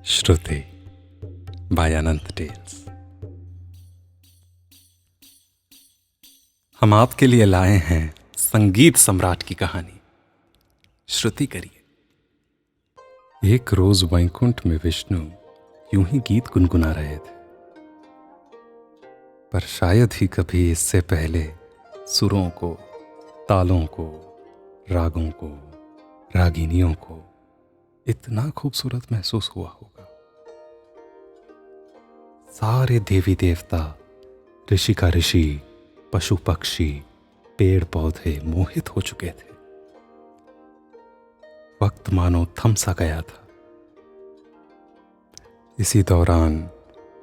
श्रुति bye अनंत tales. हम आपके लिए लाए हैं संगीत सम्राट की कहानी। श्रुति करिए। एक रोज वैकुंठ में विष्णु यूं ही गीत गुनगुना रहे थे, पर शायद ही कभी इससे पहले सुरों को, तालों को, रागों को, रागिनियों को इतना खूबसूरत महसूस हुआ होगा। सारे देवी देवता, ऋषि का ऋषि, पशु पक्षी, पेड़ पौधे मोहित हो चुके थे। वक्त मानो थम सा गया था। इसी दौरान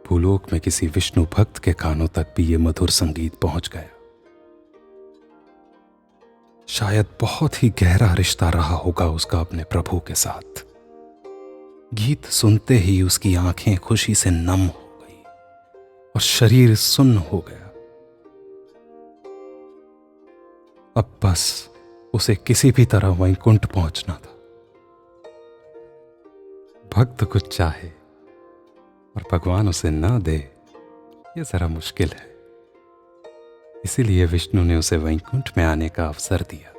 भूलोक में किसी विष्णु भक्त के कानों तक भी ये मधुर संगीत पहुंच गया। शायद बहुत ही गहरा रिश्ता रहा होगा उसका अपने प्रभु के साथ। गीत सुनते ही उसकी आंखें खुशी से नम हो गई और शरीर सुन्न हो गया। अब बस उसे किसी भी तरह वैकुंठ पहुंचना था। भक्त कुछ चाहे और भगवान उसे ना दे, यह जरा मुश्किल है। इसीलिए विष्णु ने उसे वैकुंठ में आने का अवसर दिया।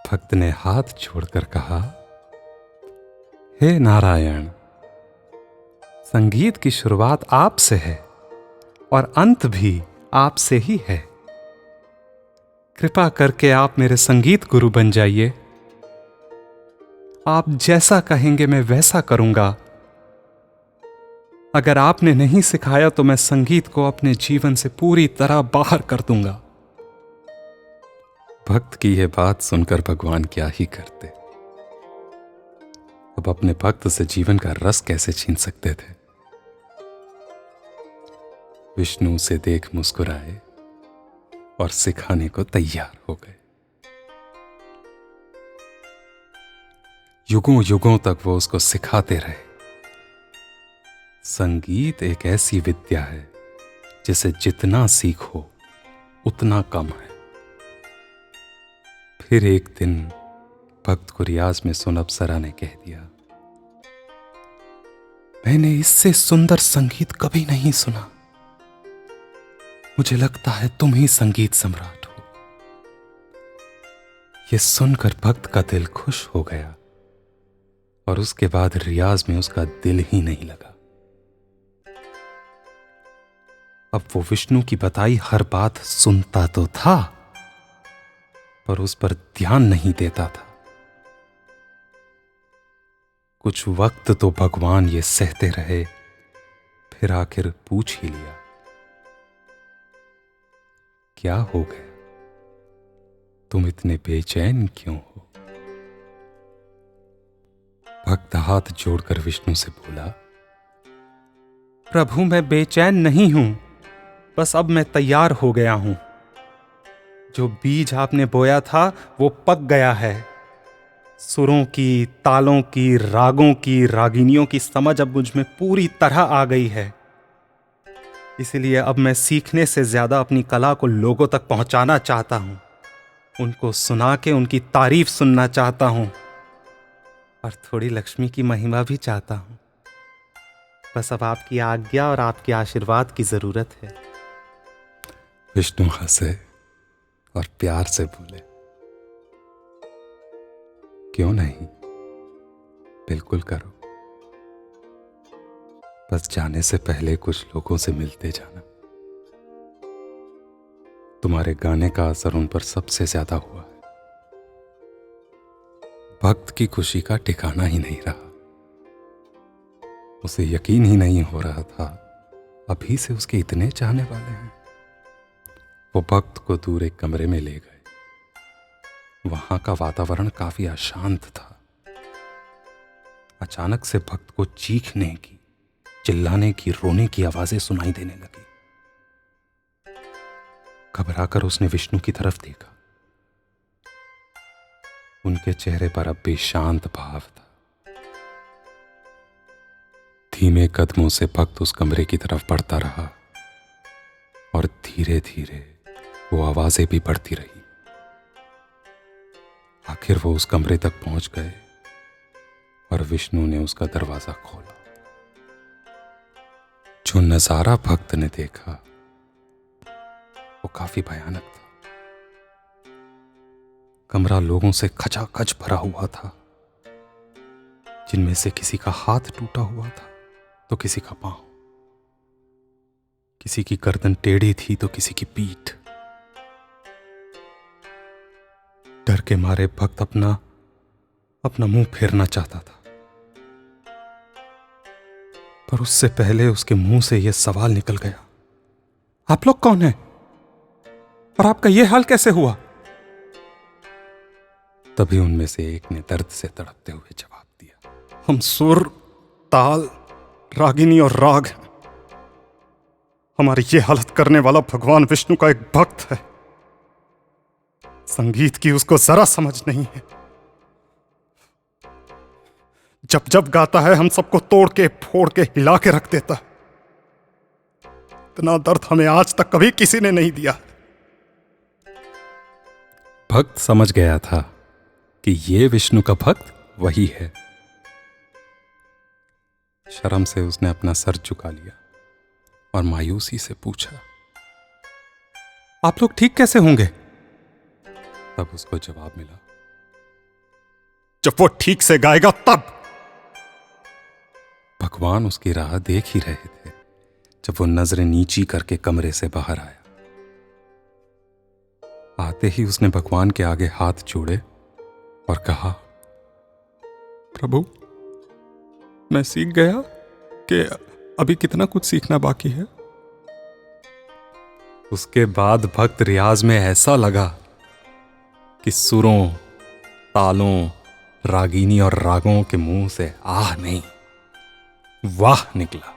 भक्त ने हाथ जोड़कर कहा, हे नारायण, संगीत की शुरुआत आपसे है और अंत भी आपसे ही है। कृपा करके आप मेरे संगीत गुरु बन जाइए। आप जैसा कहेंगे मैं वैसा करूंगा। अगर आपने नहीं सिखाया तो मैं संगीत को अपने जीवन से पूरी तरह बाहर कर दूंगा। भक्त की यह बात सुनकर भगवान क्या ही करते। अब अपने भक्त से जीवन का रस कैसे छीन सकते थे। विष्णु उसे देख मुस्कुराए और सिखाने को तैयार हो गए। युगों युगों तक वो उसको सिखाते रहे। संगीत एक ऐसी विद्या है जिसे जितना सीखो उतना कम है। फिर एक दिन भक्त को रियाज में सुन अप्सरा ने कह दिया, मैंने इससे सुंदर संगीत कभी नहीं सुना। मुझे लगता है तुम ही संगीत सम्राट हो। यह सुनकर भक्त का दिल खुश हो गया और उसके बाद रियाज में उसका दिल ही नहीं लगा। अब वो विष्णु की बताई हर बात सुनता तो था, पर उस पर ध्यान नहीं देता था। कुछ वक्त तो भगवान ये सहते रहे, फिर आखिर पूछ ही लिया, क्या हो गया? तुम इतने बेचैन क्यों हो? भक्त हाथ जोड़कर विष्णु से बोला, प्रभु मैं बेचैन नहीं हूं, बस अब मैं तैयार हो गया हूं। जो बीज आपने बोया था वो पक गया है। सुरों की, तालों की, रागों की, रागिनियों की समझ अब मुझ में पूरी तरह आ गई है। इसलिए अब मैं सीखने से ज्यादा अपनी कला को लोगों तक पहुंचाना चाहता हूं। उनको सुना के उनकी तारीफ सुनना चाहता हूं और थोड़ी लक्ष्मी की महिमा भी चाहता हूं। बस अब आपकी आज्ञा और आपके आशीर्वाद की जरूरत है। विष्णु हंसे और प्यार से बोले, क्यों नहीं, बिल्कुल करो। बस जाने से पहले कुछ लोगों से मिलते जाना। तुम्हारे गाने का असर उन पर सबसे ज्यादा हुआ है। भक्त की खुशी का ठिकाना ही नहीं रहा। उसे यकीन ही नहीं हो रहा था अभी से उसके इतने चाहने वाले हैं। वो भक्त को दूर एक कमरे में ले गए। वहां का वातावरण काफी अशांत था। अचानक से भक्त को चीखने की, चिल्लाने की, रोने की आवाजें सुनाई देने लगी। घबराकर उसने विष्णु की तरफ देखा। उनके चेहरे पर अब भी शांत भाव था। धीमे कदमों से भक्त उस कमरे की तरफ बढ़ता रहा और धीरे धीरे वो आवाजें भी बढ़ती रही। आखिर वो उस कमरे तक पहुंच गए और और विष्णु ने उसका दरवाजा खोला। जो नजारा भक्त ने देखा वो काफी भयानक था। कमरा लोगों से खचाखच भरा हुआ था, जिनमें से किसी का हाथ टूटा हुआ था तो किसी का पांव, किसी की गर्दन टेढ़ी थी तो किसी की पीठ। डर के मारे भक्त अपना मुंह फेरना चाहता था, पर उससे पहले उसके मुंह से यह सवाल निकल गया, आप लोग कौन हैं और आपका यह हाल कैसे हुआ? तभी उनमें से एक ने दर्द से तड़पते हुए जवाब दिया, हम सुर, ताल, रागिनी और राग हैं। हमारी ये हालत करने वाला भगवान विष्णु का एक भक्त है। संगीत की उसको जरा समझ नहीं है। जब जब गाता है हम सबको तोड़ के फोड़ के हिला के रख देता है। इतना दर्द हमें आज तक कभी किसी ने नहीं दिया। भक्त समझ गया था कि ये विष्णु का भक्त वही है। शर्म से उसने अपना सर झुका लिया और मायूसी से पूछा, आप लोग ठीक कैसे होंगे? तब उसको जवाब मिला, जब वो ठीक से गाएगा तब। भगवान उसकी राह देख ही रहे थे जब वो नजरें नीची करके कमरे से बाहर आया। आते ही उसने भगवान के आगे हाथ जोड़े और कहा, प्रभु, मैं सीख गया कि अभी कितना कुछ सीखना बाकी है। उसके बाद भक्त रियाज में ऐसा लगा कि सुरों, तालों, रागिनी और रागों के मुंह से आह नहीं, वाह निकला।